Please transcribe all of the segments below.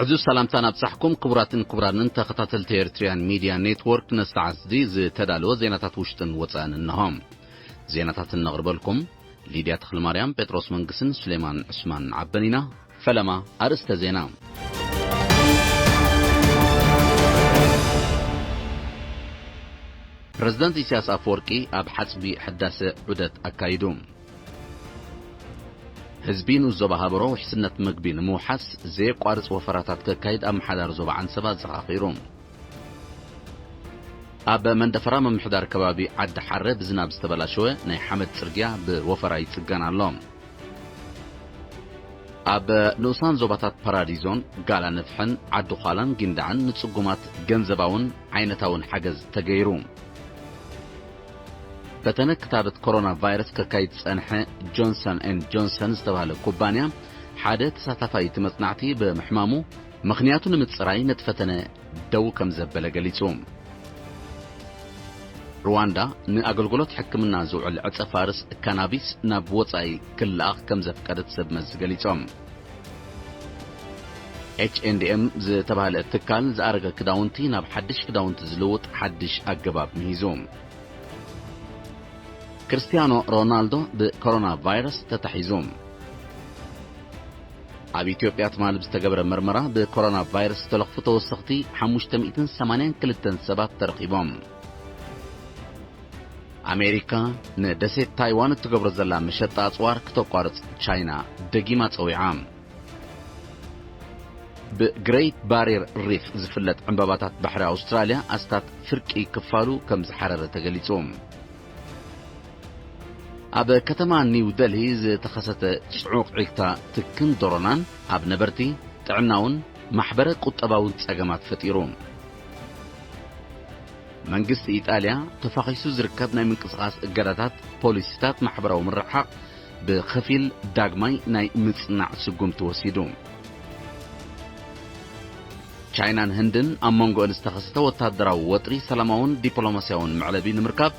عزوز سلامتان أبصحكم كبراتن تخطاتل تيرتريان ميديا نيتورك نستعز دي تدالو زيناتات وشتن وطان النهام زيناتات النغربلكم ليديا تخل مريم بطرس منقسن سليمان عثمان عبنينا فلما أرست زينا برزدنت إسياس أفوركي أب حسبي حداثة عدت أكايدوم حزبين الزبهابرو حسنة مقبين موحس زي قارص وفراتات كايد أم حدار زبا عن سبات زخاخيروم أب من دفرام محدار كبابي عد حرب زناب استبلاشوه ناي حمد سرقيا بوفراي تسقان اللوم أب نوسان زباتات باراديزون قالا نفحن عدو خالان جندعن نتسقومات جنزباون عينتاون حجز تغيروم بتنا كتابة كورونا فيروس كايد سنحة جونسون اند جونسون استوهال كوبانيا حادث ساتفاي تمصنعتي بمحمامو مخنياتو نمتصراي نتفتنا دو كم زبل قليتهم رواندا نأقلقلوت حكمنا زوعل عطا فارس كانابيس نابوطاي كل اخ كم زفقدت سبمز قليتهم H&M زتبهال التكال زارغ كداونتي ناب حدش كداونت زلوت حدش أقباب مهيزوم كريستيانو رونالدو بكورونا فيروس تتحيزوم اب إثيوبيا تمال بستقبر مرمرة بكورونا فيروس تلخفته وسختي 582 سبات ترقيبهم أمريكا ندسيت تايوان تقبر زلا مشطة أصوار كتوقارت تشاينا دقيمة صويعام بجريت بارير ريف زفلت عنباباتات بحر أستراليا أستات فرقي كفالو كم زحرر تقليتهم أب كتما نيو دلهي تخصت شعوق عيكتا تكن دورنان أب نبرتي تعناون محبرة قطباون تساقمات فتيروم منقست إيطاليا تفاقيسو زركبنا من قصاص القرادات بوليسيتات محبرة ومرحق بخفيل داقماي ناي مصنع سقوم توسيدوم تشاينان هندن أمونغو انستخصته وتادراو وطري سلاماون ديبلوماسياون معلبين مركب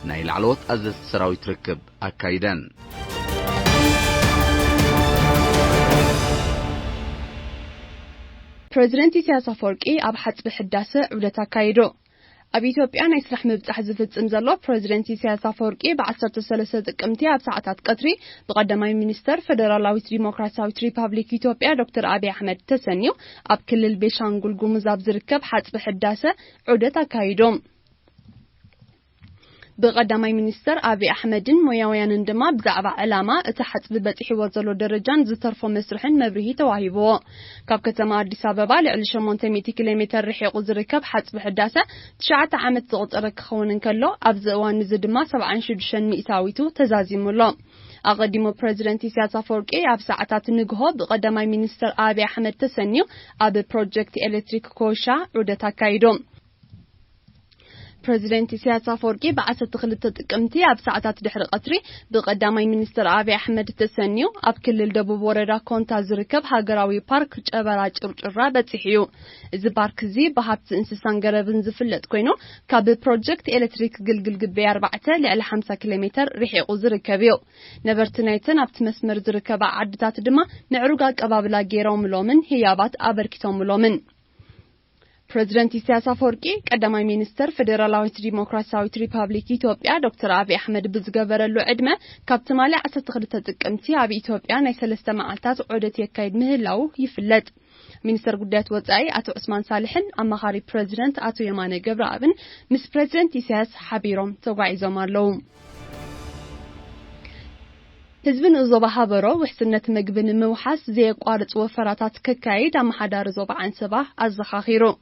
ناي العلوت أزز سراوي تركب أكايدان بريزيدنت إسياس أفوركي أب حسب حداثة عودة أكايدو أب إثيوبيا ناي سرح مبتح زفت إمزالو بريزيدنت إسياس أفوركي بعصرت الثلاثة دقمتي أب ساعتات قطري بقدماي مينستر فدرالاويت ديمقراطياويت ريبابليك إثيوبيا دكتور أبي أحمد تسنيو أب كل البيشانغول قومز أب زركب حسب حداثة عودة أكايدو بقدماي مينستر أبي أحمد موياويان اندما بزعبع علامة اتحت ببطيح وزلو درجان زترفو مسرحن مبرهي تواهيبو كاب كتما أديس أبابا لعلي 800 كيلومتر رحيق زركب حسب حداثة 9 عامت تغطرك خونن كلو أبزقوان نزدما 76 مئتاويتو تزازيمو الله أقدمو بريزيدنت إسياس أفوركي أب ساعتات نقهو بقدماي مينستر أبي أحمد تسنيو أب بروجكت إلكتريك كوشا عودة أكايدو بريزيدنت إسياس أفوركي بعثة تخلت تقمتي أب ساعتات دحر قطري بقدامي مينستر أبي أحمد تسنيو أب كل الدبوب وردا كونتا زركب هاجراوي بارك جبراج أرجرا بتحيو إذا بارك زي بهابت إنسان قربن زفلت كوينو كاب بروجكت إلكتريك قلقل قبي 4 ل 5 كيلومتر رح زركبيو نبرتنايتن أب تمسمر زركب عدتات دما معروقا قبابلا جيروم لومن هيابات أبركتوم لومن بريزيدنت إسياس أفوركي قدماي مينستر فدرالاويت ديمقراطياويت ريبابليك إثيوبيا دكتور أبي أحمد بزغبرلو عدمه كابتمالي 10 تقمتي أبي إثيوبيا ناي 3 معلتات عودت يكايد مهلاو يفلت مينستر قدات وصاي أتو عثمان صالحن أمخاري بريزيدنت أتو يمانه قبرابن مس بريزيدنت إسياس حبيروم توقعيزوم اللوم حزبن الزبهابرو وحسنة مقبن موحس زي قارص وفراتات ككايد أم حدار زوب عن سباه الزخاخيرو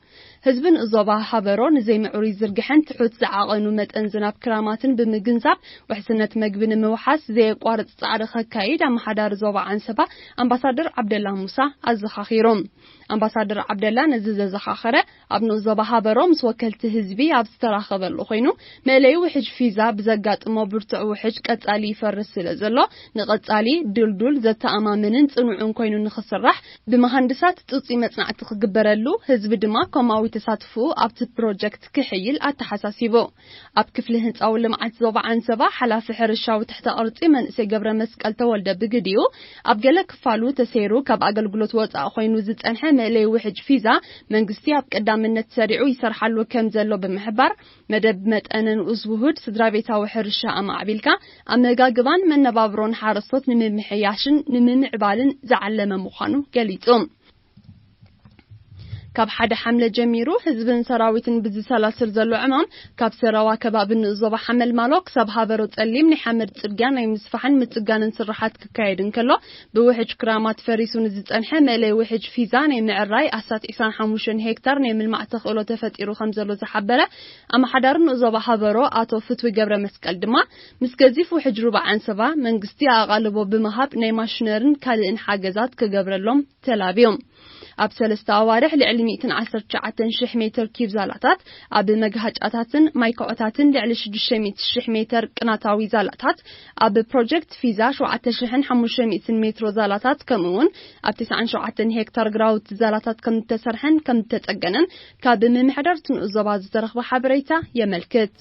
حزبن الزبهابرو نزي معوري زرقحن تحوت زعاقنو متأنزناب كراماتن بمجنزاب وحسنة مقبن موحس زي قارص صعر ككايد أم حدار زوب عن سباه أمباسادر عبد الله موسى الزخاخيرو أمباسادر عبد الله نزز زخاخرة ابن الزبهابرو مسوكلت حزبي أب استراخبلو خينو مالي وحج فيزا بزقات مبرتع وحج قطالي فرس لزلو ንቐጻሊ ድልዱል ዘተኣማምንን ጽኑዕን ኮይኑ ንኽስራሕ ብመሃንድሳት ጽጹ መጽናዕቲ ክግበረሉ ህዝቢ ድማ ኮማዊ ተሳትፉ ኣብቲ ፕሮጀክት ክሕይል ኣተሓሳሲቡ ኣብ ክፍሊ ህንጻዊ ልምዓት ዞባ ዓንሰባ ሓላፊ ሕርሻዊ ትሕተ ቅርጺ መንእሰይ ገብረ መስቀል ተወልደ ብግዲኡ ኣብ ገለ ክፋሉ ተሰይሩ ካብ ኣገልግሎት ወጻእ ኮይኑ ዝጸንሐ መለይ ውሕጅ ፊዛ መንግስቲ ኣብ ቀዳምነት ሰሪዑ ይሰርሓሉ ከም ዘሎ ብምሕባር መደብ መጠንን ውህድ ስድራቤታዊ ሕርሻ ኣማዕቢልካ ኣመጋግባን መነባብሮን ሓረስቶት ንምምሕያሽን ንምምዕባልን ዝዓለመ ምዃኑ ገሊጹ ካብ ሓደ ሓምለ ጀሚሩ ህዝብን ሰራዊትን ብዝሰላስል ዘሎ ዕማም ካብ ሰራዋ ከባቢ ንዞባ ሓመል ማሎ ክሳብ ሃበሮ ጸሊም ናይ ሓመድ ጽርግያ ናይ ምስፋሕን ምጽጋንን ስራሓት ክካየድን ከሎ ብውሕጅ ክራማት ፈሪሱ ንዝጸንሐ መለይ ውሕጅ ፊዛ ናይ ምዕራይ 25 ሄክታር ናይ ምልማዕ ተኽእሎ ተፈጢሩ ከም ዘሎ ዝሓበረ ኣማሓዳር ንዞባ ሃበሮ ኣቶ ፍትዊ ገብረ መስቀል ድማ ምስ ገዚፍ ውሕጅ ሩባ ዓንሰባ መንግስቲ ኣቓልቦ ብምሃብ ናይ ማሽነርን ካልእን ሓገዛት ክገብረሎም ተላብዮም ኣብ ሰለስተ ኣዋርሕ ልዕሊ 119,000 ሜትር ኪብ ዛላታት ኣብ መግሃጫታትን ማይኮዖታትን ልዕሊ 600,000 ሜትር ቅናታዊ ዛላታት ኣብ ፕሮጀክት ፊዛ 7,500 ሜትሮ ዛላታት ከምኡውን ኣብ 97 ሄክታር ግራውት ዛላታት ከም ተሰርሐን ከም ተጸገነን ካብ ምምሕዳር ትንዞባ ዝተረኽበ ሓበሬታ የመልክት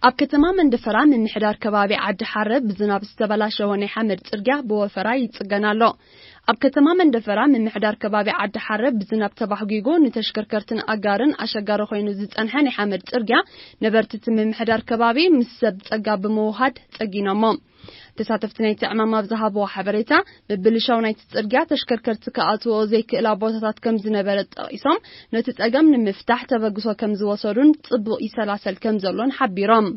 ኣብ ከተማ መንደፈራ ምምሕዳር ከባቢ ዓዲ ሓረብ ብዝናብ ዝተበላሸወ ናይ ሓመድ ጽርግያ ብወፈራ ይጽገናሎ ኣብ ከተማ መንደፈራ ምምሕዳር ከባቢ ዓዲ ሓረብ ብዝናብ ተባህጊጎ ንተሽከርከርትን ኣጋርን ኣሸጋሪ ኮይኑ ዝጸንሐ ናይ ሓመድ ጽርግያ ነበርቲ ምምሕዳር ከባቢ ምስ ሰብ ጸጋ ብምውሃድ ጸጊኖሞ ተሳተፍቲ ናይቲ ዕማም ኣብ ዝሃብዎ ሓበሬታ ብብልሻው ናይቲ ጽርግያ ተሽከርከርቲ ከኣትዎ ዘይክእላ ቦታታት ከም ዝነበረ ጠቒሶም ነቲ ጸገም ንምፍታሕ ተበግሶ ከም ዝወሰዱን ጽቡቕ ይሰላሰል ከም ዘሎን ሓቢሮም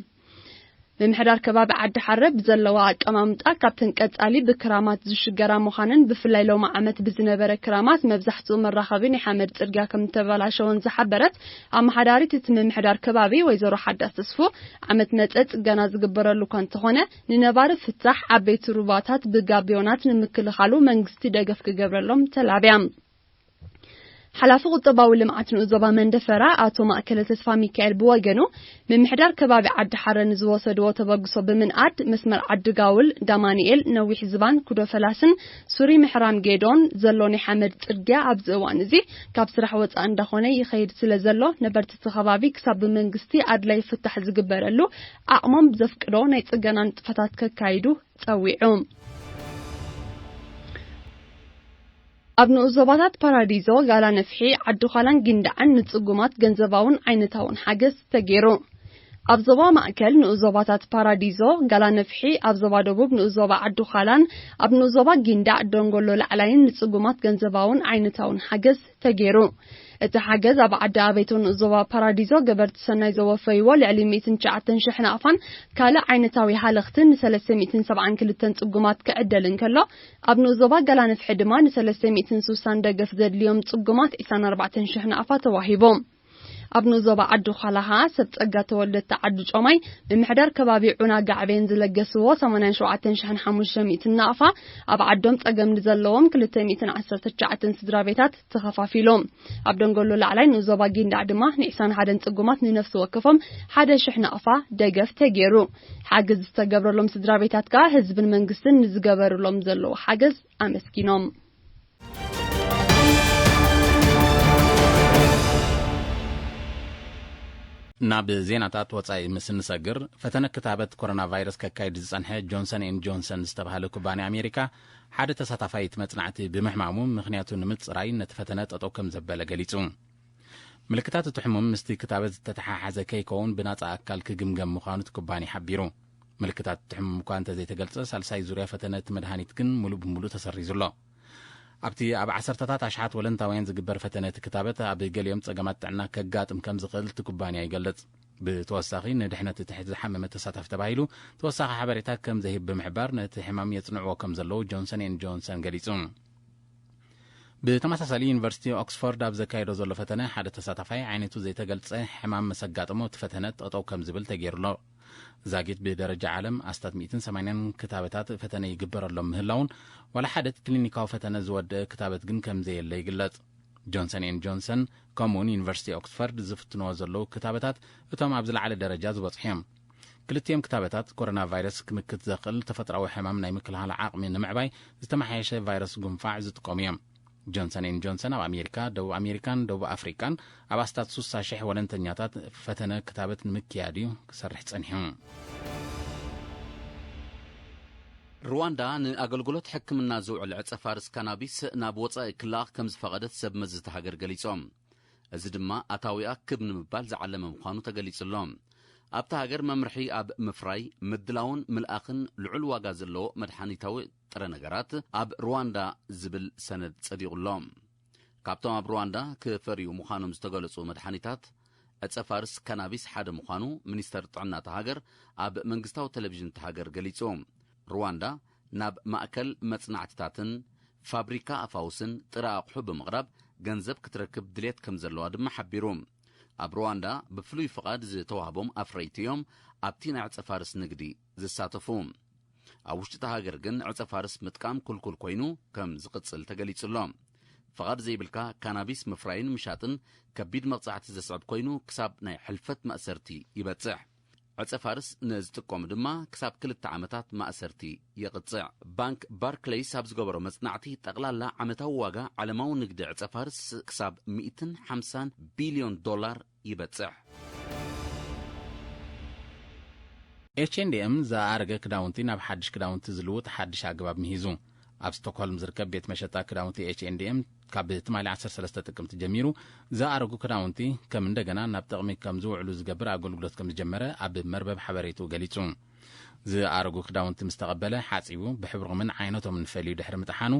ምምሕዳር ከባቢ ዓዲ ሓረብ ዘለዋ ኣቀማምጣ ካብተን ቀጻሊ ብክራማት ዝሽገራ ምዃንን ብፍላይ ሎማ ዓመት ብዝነበረ ክራማት መብዛሕትኡ መራኸቢ ናይ ሓመድ ጽርግያ ከም ተበላሸወን ዝሓበረት ኣማሓዳሪት እቲ ምምሕዳር ከባቢ ወይዘሮ ሓዳስ ተስፉ ዓመት መጸጽ ገና ዝግበረሉ እንተኾነ ንነባሪ ፍታሕ ዓበይቲ ሩባታት ብጋቢዮናት ንምክልኻሉ መንግስቲ ደገፍ ክገብረሎም ተላብያ ሓላፊ ቁጠባዊ ልምዓት ንዞባ መንደፈራ ኣቶ ማእከለ ተስፋ ሚካኤል ብወገኑ ምምሕዳር ከባቢ ዓዲ ሓረን ዝወሰድዎ ተበግሶ ብምንኣድ መስመር ዓዲ ጋውል ዳማንኤል ነዊሕ ዝባን ኩዶ ፈላስን ሱሪ ምሕራም ጌዶን ዘሎ ናይ ሓመድ ጽርግያ ኣብ ዝእዋን እዚ ካብ ስራሕ ወጻእ እንዳኾነ ይኸይድ ስለ ዘሎ ነበርቲ ከባቢ ክሳብ መንግስቲ ኣድላይ ፍታሕ ዝግበረሉ ኣቕሞም ዘፍቅዶ ናይ ጽገና ንጥፈታት ከካይዱ ጸዊዑ ኣብ ንኡዞባታት ፓራዲዞ ጋላ ነፍሒ ዓዲ ኻላን ግንዳዕን ንጽጉማት ገንዘባውን ዓይነታውን ሓገዝ ተገይሩ ኣብ ዞባ ማእከል ንኡዞባታት ፓራዲዞ ጋላ ነፍሒ ኣብ ዞባ ደቡብ ንኡዞባ ዓዲ ኻላን ኣብ ንኡዞባ ግንዳዕ ደንጎሎ ላዕላይን ንጽጉማት ገንዘባውን ዓይነታውን ሓገዝ ተገይሩ እቲ ሓገዝ ኣብ ዓዲ ኣበይቶ ንኡዞባ ፓራዲዞ ገበርቲ ሰናይ ዘወፈይዎ ልዕሊ 109,000 ናቕፋን ካልእ ዓይነታዊ ሃለኽትን ን372 ጽጉማት ክዕደልን ከሎ ኣብ ንኡዞባ ጋላ ነፍሒ ድማ ን360 ደገፍ ዘድልዮም ጽጉማት 24,000 ናቕፋ ተዋሂቦም ኣብ ንዞባ ዓዲ ኻላሃ ሰብ ጸጋ ተወልደት ዓዲ ጮማይ ብምሕዳር ከባቢ ዑና ጋዕቤን ዝለገስዎ 87,500 ናቕፋ ኣብ ዓዶም ጸገም ዘለዎም 219 ስድራቤታት ተኸፋፊሎም ኣብ ደንጎሎ ላዕላይ ንዞባ ጊንዳዕ ድማ ን21 ጽጉማት ንነፍሲ ወከፎም 1,000 ናቕፋ ደገፍ ተገይሩ ሓገዝ ዝተገብረሎም ስድራቤታት ከዓ ህዝብን መንግስትን ንዝገበረሎም ዘለዎ ሓገዝ ኣመስጊኖም ናብ ዜናታት ወጻኢ ምስ ንሰግር ፈተነ ክታበት ኮሮና ቫይረስ ከካይድ ዝጸንሐ ጆንሰን ኤንድ ጆንሰን ዝተባሃለ ኩባንያ ኣሜሪካ ሓደ ተሳታፋይ መጽናዕቲ ብምሕማሙ ምኽንያቱ ንምጽራይ ነቲ ፈተነ ጠጠው ከም ዘበለ ገሊጹ ምልክታት እቲ ሕሙም ምስቲ ክታበት ዝተተሓሓዘ ከይከውን ብናጻ ኣካል ክግምገም ምዃኑ እቲ ኩባንያ ሓቢሩ ምልክታት እቲ ሕሙም እኳ እንተዘይተገልጸ ሳልሳይ ዙርያ ፈተነ እቲ መድሃኒት ግን ሙሉእ ብምሉእ ተሰሪዙሎ ኣብቲ ኣብ 10ታት ኣሽሓት ወለንታውያን ዝግበር ፈተነ እቲ ክታበት ኣብ ገሊኦም ጸገማት ጥዕና ከጋጥም ከም ዝኽእል እቲ ኩባንያ ይገልጽ ብተወሳኺ ንድሕነት እቲ ዝሓመመ ተሳታፊ ተባሂሉ ተወሳኺ ሓበሬታ ከም ዘሂብ ብምሕባር ነቲ ሕማም የጽንዕዎ ከም ዘለዉ ጆንሰን ኤንድ ጆንሰን ገሊጹ ብተመሳሳሊ ዩኒቨርሲቲ ኦክስፎርድ ኣብ ዘካየዶ ዘሎ ፈተነ ሓደ ተሳታፋይ ዓይነቱ ዘይተገልጸ ሕማም መሰጋጥሞ እቲ ፈተነ ጠጠው ከም ዝብል ተገይሩሎ ዛጊት ብደረጃ ዓለም ኣስታት 180 ክታበታት ፈተነ ይግበረሎም ምህላውን ወላ ሓደ ክሊኒካዊ ፈተነ ዝወድእ ክታበት ግን ከም ዘየለ ይግለጽ ጆንሰን ኤንድ ጆንሰን ከምኡውን ዩኒቨርሲቲ ኦክስፎርድ ዝፍትንዎ ዘለዉ ክታበታት እቶም ኣብ ዝለዓለ ደረጃ ዝበጽሑ እዮም كلتيم كتابتات كورونا فيروس كمكت زقل تفتراوي حمام ناي مكلها عاقمي نمعباي زتمحيشه فيروس قنفاع زتقوميم جونسون ان جونسون او امريكا دو امريكان دو افريكان اباستات 3,000 ولنتنياتات فتنه كتابت مكياديو كسرح صنحهم رواندا نأغلغلوت حكمنا زوعل عصفارس كانابيس ناب وصا كلاخ كمز فقدت سب مزت هاجر غليصوم እዚ ድማ ኣታዊኣ ክብ ንምባል ዝዓለመ ምዃኑ ተገሊጹሎም ኣብታ ሃገር መምርሒ ኣብ ምፍራይ ምድላውን ምልኣኽን ልዑል ዋጋ ዘለዎ መድሓኒታዊ ጥረ ነገራት ኣብ ሩዋንዳ ዝብል ሰነድ ጸዲቑሎም ካብቶም ኣብ ሩዋንዳ ክፈርዩ ምዃኖም ዝተገለጹ መድሓኒታት ዕጸፋርስ ካናቢስ ሓደ ምዃኑ ሚኒስተር ጥዕና ሃገር ኣብ መንግስታዊ ቴሌቪዥን ሃገር ገሊጹ ሩዋንዳ ናብ ማእከል መጽናዕትታትን ፋብሪካ ኣፋውስን ጥረ ኣቑሑ ብምቕራብ ገንዘብ ክትረክብ ድሌት ከም ዘለዋ ድማ ሓቢሩ ኣብ ሩዋንዳ ብፍሉይ ፍቃድ ዝተዋህቦም ኣፍረይትዮም ኣብቲ ናይ ዕጸፋርስ ንግዲ ዝሳተፉ ኣብ ውሽጢ ሃገር ግን ዕጸፋርስ ምጥቃም ኩልኩል ኮይኑ ከም ዝቕጽል ተገሊጹሎም ፍቃድ ዘይብልካ ካናቢስ ምፍራይን ምሻጥን ከቢድ መቕጻዕቲ ዘስዕብ ኮይኑ ክሳብ ናይ ሕልፈት ማእሰርቲ ይበጽሕ ዕጸፋርስ ንዝጥቆም ድማ ክሳብ 2 ዓመታት ማእሰርቲ ይቕጽዕ ባንክ ባርክሌይስ ኣብ ዝገበሮ መጽናዕቲ ጠቕላላ ዓመታዊ ዋጋ ዓለማዊ ንግዲ ዕጸፋርስ ክሳብ $150 ቢልዮን ይበጽሕ H&M زارغ كداونتي ناب حدش كداونتي زلوت حدش አግባብ ሚሂዙ ኣብ ስቶክሆልም ዝርከብ ቤት መሸጣ ክዳውንቲ H&M ካብ ትማሊ 13 ጥቅምት ጀሚሩ ዘአርጉ ክዳውንቲ ከም እንደገና ናብ ጥቅሚ ከም ዝውዕሉ ዝገብር አገልግሎት ከም ጀመረ ኣብ መርበብ ሓበሬቱ ገሊጹ ዘአርጉ ክዳውንቲ ምስተቀበለ ሓጺቡ ብሕብሮምን ዓይነቶም ንፈልዩ ድሕሪ ምጥሓኑ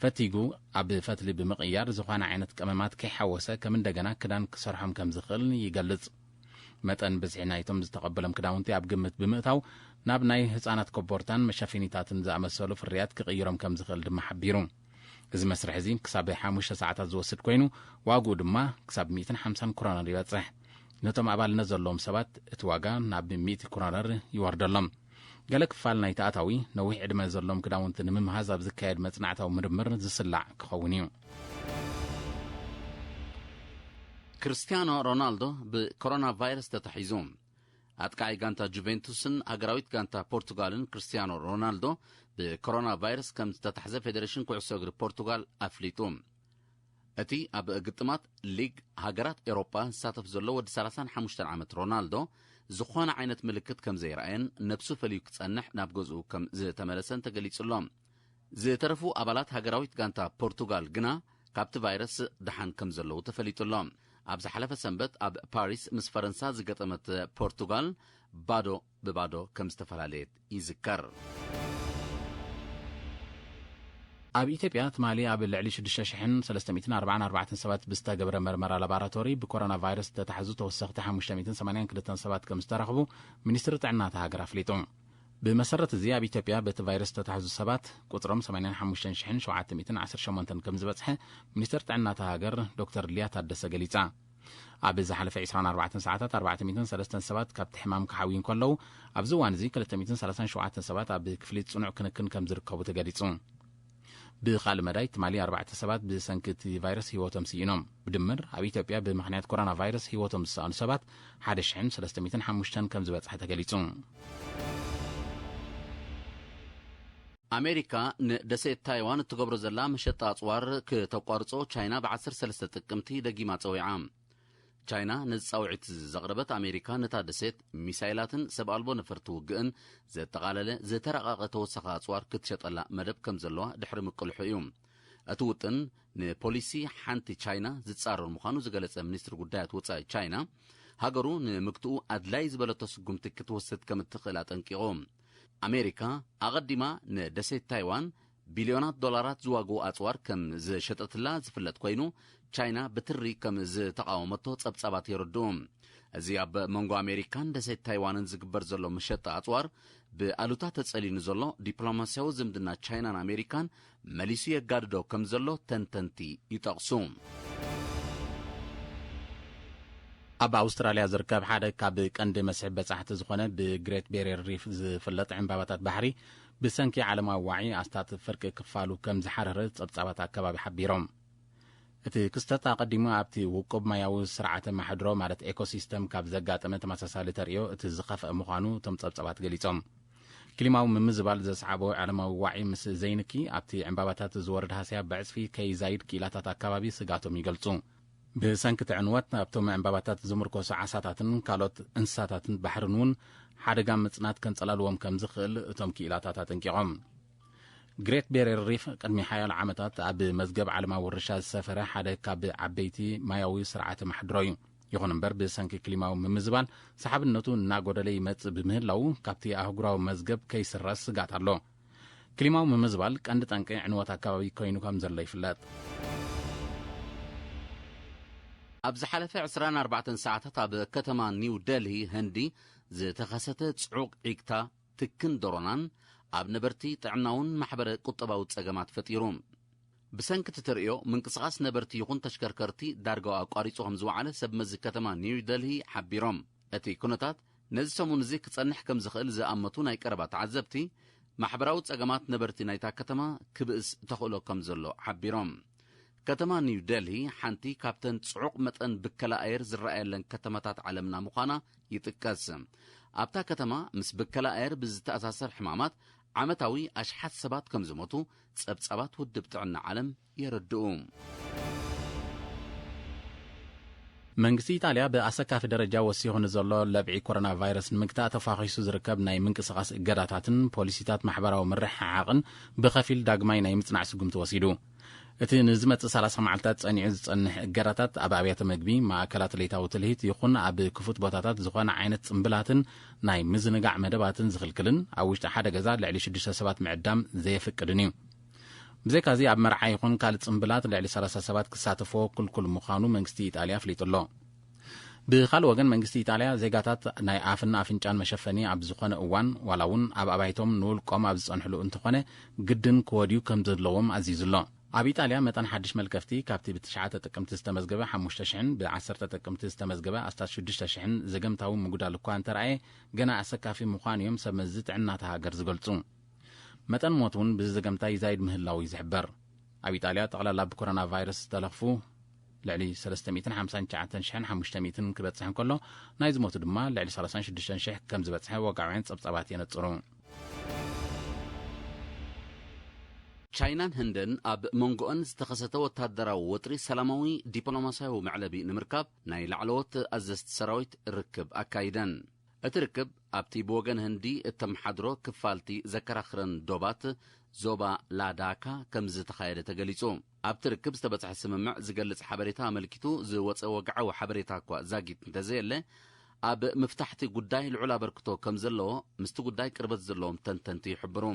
ፈቲጉ ኣብ ፈትሊ ብምቕያር ዝኾነ ዓይነት ቀመማት ከይሓወሰ ከም እንደገና ክዳን ክሰርሖም ከም ዝኽእል ይገልጽ መጠን ብዝሕናይቶም ዝተቀበለም ክዳውንቲ ኣብ ግምት ብምእታው ናብ ናይ ህፃናት ኮቦርታን መሸፈኒታትን ዝኣመሰሉ ፍርያት ክቅይሮም ከም ዝኽእል ድማ ሓቢሩ እዚ መስርሕ እዚ ክሳብ 5 ሰዓታት ዝወስድ ኮይኑ ዋጋኡ ድማ ክሳብ 150 ክሮነር ይበጽሕ ነቶም ኣባልነት ዘለዎም ሰባት እቲ ዋጋ ናብ 100 ክሮነር ይወርደሎም ገለ ክፋል ናይ ተኣታዊ ነዊሕ ዕድመ ዘለዎም ክዳውንቲ ንምምሃዝ ኣብ ዝካየድ መጽናዕታዊ ምርምር ዝስላዕ ክኸውን እዩ ክርስቲያኖ ሮናልዶ በኮሮና ቫይረስ ተተሒዙ አጥቃይ ጋንታ ጁቬንቱስን አገራዊት ጋንታ ፖርቱጋልን ክርስቲያኖ ሮናልዶ በኮሮና ቫይረስ ከም ተተሓዘ ፌዴሬሽን ኩዕሶ እግሪ ፖርቱጋል አፍሊጡ እቲ ኣብ ግጥማት ሊግ ሃገራት ኤውሮፓ ሳተፍ ዘሎ ወዲ 35 ዓመት ሮናልዶ ዝኾነ ዓይነት ምልክት ከም ዘይራአን ነብሱ ፈልዩ ክጸንሕ ናብ ገዝኡ ከም ዝተመለሰን ተገሊጹሎም ዝተረፉ ኣባላት ሃገራዊት ጋንታ ፖርቱጋል ግና ካብቲ ቫይረስ ድሓን ከም ዘለው ተፈሊጡሎም ኣብ ዝሓለፈ ሰንበት ኣብ ፓሪስ ምስ ፈረንሳ ዝገጠመት ፖርቱጋል ባዶ ብባዶ ከም ዝተፈላለየት ይዝከር ኣብ ኢትዮጵያ ትማሊ ኣብ ልዕሊ 6344 ሰባት ብዝተገብረ መርመራ ላቦራቶሪ ብኮሮና ቫይረስ ተተሓዙ ተወሰኽቲ 582 ሰባት ከም ዝተረኽቡ ሚኒስትሪ ጥዕና ሃገር ኣፍሊጡ بمسرت زي اب ኢትዮጵያ በቲ ቫይረስ ተታሕዙ ሰባት ቁጥሮም 85718 ከም ዝበጽሐ ሚኒስትር ጥዕና ሃገር ዶክተር ሊያ ታደሰ ገሊጻ ኣብ ዝሓለፈ 24 ሰዓታት 403 ሰባት ካብቲ ሕማም ክሓዊን ከለው ኣብ ዝዋን እዚ 237 ሰባት ኣብ ክፍሊ ጽኑዕ ክንክን ከም ዝርከቡ ተገሊጹ ብኻል መዳይ ትማሊ 4 ሰባት ብሰንኪት ቫይረስ ህይወቶም ሲኢኖም ብድምር ኣብ ኢትዮጵያ ብምኽንያት ኮሮና ቫይረስ ህይወቶም ዝሰኣኑ ሰባት 1305 ከም ዝበጽሐ ተገሊጹ አሜሪካ ንደሴት ታይዋን ትገብሮ ዘላ መሸጣ አጽዋር ከተቋርጾ ቻይና በ13 ጥቅምቲ ደጊማ ጸዊዓ ቻይና ንጻውዒት ዘቅረበት አሜሪካ ነታ ደሴት ሚሳይላትን ሰብአልቦ ነፈርቲ ውግእን ዘተቃለለ ዘተረቃቀ ተወሰኸ አጽዋር ክትሸጠላ መደብ ከም ዘለዋ ድሕሪ ምቅልሑ እዩ እቲ ውጥን ንፖሊሲ ሓንቲ ቻይና ዝጻረር ምዃኑ ዝገለጸ ሚኒስትር ጉዳያት ወጻኢ ቻይና ሃገሩ ንምክትኡ አድላይ ዝበለቶ ስጉምቲ ክትወስድ ከም እትኽእል አጠንቂቖም አሜሪካ አቀዲማ ንደሴት ታይዋን ቢሊዮናት ዶላራት ዝዋጉ አጽዋር ከም ዝሸጠትላ ዝፍለጥ ኮይኑ ቻይና በትሪ ከም ዝተቃወመቶ ጸብጻባት ይረዱም እዚ ኣብ መንጎ አሜሪካን ደሴት ታይዋንን ዝግበር ዘሎ መሸጣ አጽዋር ብአሉታ ተጸሊኑ ዘሎ ዲፕሎማሲያዊ ዝምድና ቻይናን አሜሪካን መሊሱ የጋድዶ ከም ዘሎ ተንተንቲ ይጠቕሱ ኣብ ኣውስትራልያ ዝርከብ ሓደ ካብ ቀንዲ መስሕብ በጻሕቲ ዝኾነ ብግሬት ቤሪየር ሪፍ ዝፍለጥ ዕምባባታት ባሕሪ ብሰንኪ ዓለማዊ ዋዒ ኣስታት ፍርቂ ክፋሉ ከም ዝሓረረ ጸብጻባት ኣከባቢ ሓቢሮም እቲ ክስተት ኣቀዲሙ ኣብቲ ውቁብ ማያዊ ስርዓተ ማሕድሮ ማለት ኤኮሲስተም ካብ ዘጋጠመ ተመሳሳሊ ተርእዮ እቲ ዝኸፍአ ምዃኑ እቶም ጸብጸባት ገሊጾም ክሊማዊ ምምዝባል ዘስዓቦ ዓለማዊ ዋዒ ምስ ዘይንኪ ኣብቲ ዕምባባታት ዝወርድ ሃስያ ብዕጽፊ ከይዛይድ ኪላታት ኣካባቢ ስጋቶም ይገልጹ ብሰንኪ ዕንወት ኣብቶም ዕምባባታት ዝምርኮሱ ዓሳታትን ካልኦት እንስሳታትን ባሕርን እውን ሓደጋ ምጽናት ከንጸላልዎም ከም ዝኽእል እቶም ኪላታት ኣጠንቂቖም ግሬት ቤሪር ሪፍ ቅድሚ ሓያሎ ዓመታት ኣብ መዝገብ ዓለማዊ ውርሻ ዝሰፈረ ሓደ ካብ ዓበይቲ ማያዊ ስርዓተ ማሕድሮ እዩ ይኹን እምበር ብሰንኪ ክሊማዊ ምምዝባል ሰሓብነቱ እናጎደለ ይመጽእ ብምህላው ካብቲ ኣህጉራዊ መዝገብ ከይስረስ ስጋት ኣሎ ክሊማዊ ምምዝባል ቀንዲ ጠንቂ ዕንወት ኣካባቢ ኮይኑ ከም ዘሎ ይፍለጥ ኣብ ዝሓለፈ 24 ሰዓታት ኣብ ከተማ ኒው ደልሂ ህንዲ ዝተኸሰተ ጽዑቕ ዒግታ ትክን ደሮናን ኣብ ነበርቲ ጥዕናውን ማሕበረ ቁጠባዊ ጸገማት ፈጢሩ ብሰንኪ ትርእዮ ምንቅስቓስ ነበርቲ ይኹን ተሽከርከርቲ ዳርጋው ኣቋሪጹ ከም ዝወዓለ ሰብ መዚ ከተማ ኒው ደልሂ ሓቢሮም እቲ ኩነታት ነዚ ሰሙን እዚ ክጸንሕ ከም ዝኽእል ዝኣመቱ ናይ ቀረባ ተዓዘብቲ ማሕበራዊ ጸገማት ነበርቲ ናይታ ከተማ ክብእስ ተኽእሎ ከም ዘሎ ሓቢሮም ከተማ ኒው ደልሂ ሓንቲ ካብተን ጽዑቕ መጠን ብከላ ኣየር ዝረኣየለን ከተማታት ዓለምና ምዃና ይጥቀስ ኣብታ ከተማ ምስ ብከላ ኣየር ብዝተኣሳሰር ሕማማት ዓመታዊ ኣሽሓት ሰባት ከም ዝሞቱ ጸብጸባት ውድብ ጥዕና ዓለም የረድኡ መንግስቲ ኢጣልያ ብኣሰካፊ ደረጃ ወሲኹ ንዘሎ ለብዒ ኮሮና ቫይረስ ንምግታእ ተፋኺሱ ዝርከብ ናይ ምንቅስቓስ እገዳታትን ፖሊሲታት ማሕበራዊ ምርሕሓቕን ብኸፊል ዳግማይ ናይ ምጽናዕ ስጉምቲ ወሲዱ እቲ ንዝመጽእ 30 መዓልታት ጸኒዑ ዝጸንሕ እገዳታት ኣብ ኣብያተ ምግቢ ማእከላት ለይታዊ ትልሂት ይኹን ኣብ ክፉት ቦታታት ዝኾነ ዓይነት ጽምብላትን ናይ ምዝንጋዕ መደባትን ዝኽልክልን ኣብ ውሽጢ ሓደ ገዛ ልዕሊ 6 ሰባት ምዕዳም ዘየፍቅድን እዩ ብዘይካዚ ኣብ መርዓ ይኹን ካልእ ጽምብላት ልዕሊ 30 ሰባት ክሳተፎ ክልኩል ምዃኑ መንግስቲ ኢጣልያ ኣፍሊጡሎ ብኻልእ ወገን መንግስቲ ኢጣልያ ዜጋታት ናይ ኣፍን ኣፍንጫን መሸፈኒ ኣብ ዝኾነ እዋን ዋላ እውን ኣብ ኣባይቶም ንውልቆም ኣብ ዝጸንሕሉ እንተኾነ ግድን ክወድዩ ከም ዘለዎም ኣዚዙሎ ኣብ ኢጣልያ መጠን ሓድሽ መልከፍቲ ካብቲ ብ9 ጥቅምቲ ዝተመዝገበ 5,000 ብ10 ጥቅምቲ ዝተመዝገበ 6,000 ዘገምታዊ ምጉዳል እኳ እንተረኣየ ገና ኣሰካፊ ምዃኑ እዮም ሰብ መዚ ጥዕናታ ሃገር ዝገልጹ መጠን ሞት እውን ብዘገምታይ ዛይድ ምህላው ይዝሕበር ኣብ ኢጣልያ ጠቕላላ ብኮሮና ቫይረስ ዝተለኽፉ ልዕሊ 359,500 ክበጽሕ እንከሎ ናይ ዝሞቱ ድማ ልዕሊ 36,000 ከም ዝበጽሐ ወጋውያን ጸብጸባት የነጽሩ ቻይናን ህንድን ኣብ መንጎአን ዝተኸሰተ ወታደራዊ ወጥሪ ሰላማዊ ዲፕሎማስያዊ መዕለቢ ንምርካብ ናይ ላዕለዎት ኣዘዝቲ ሰራዊት ርክብ ኣካይደን እቲ ርክብ ኣብቲ ብወገን ህንዲ እተመሓድሮ ክፋልቲ ዘከራኽረን ዶባት ዞባ ላዳካ ከም ዝተኻየደ ተገሊጹ ኣብቲ ርክብ ዝተበጽሐ ስምምዕ ዝገልጽ ሓበሬታ ኣመልኪቱ ዝወፀ ወግዓዊ ሓበሬታ እኳ ዛጊት እንተዘየለ ኣብ ምፍታሕቲ ጉዳይ ልዑል ኣበርክቶ ከም ዘለዎ ምስቲ ጉዳይ ቅርበት ዘለዎም ተንተንቲ ይሕብሩ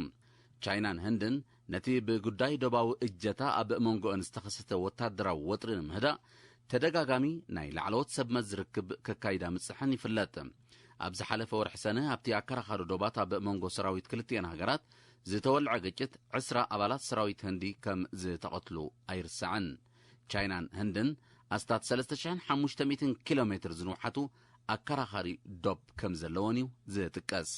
ቻይናን ህንድን ነቲ ብጉዳይ ደባዊ እጀታ ኣብ መንጎአን ዝተኸሰተ ወታደራዊ ወጥሪ ንምህዳእ ተደጋጋሚ ናይ ላዕለዎት ሰብ መዝርክብ ከካይዳ ምጽሕን ይፍለጥ ኣብ ዝሓለፈ ወርሒ ሰነ ኣብቲ ኣከራኻሪ ዶባት ኣብ መንጎ ሰራዊት ክልቲአን ሃገራት ዝተወልዐ ግጭት 20 ኣባላት ሰራዊት ህንዲ ከም ዝተቐትሉ ኣይርስዕን ቻይናን ህንድን ኣስታት 3,500 ኪሎ ሜትር ዝንውሓቱ ኣከራኻሪ ዶብ ከም ዘለዎን እዩ ዝጥቀስ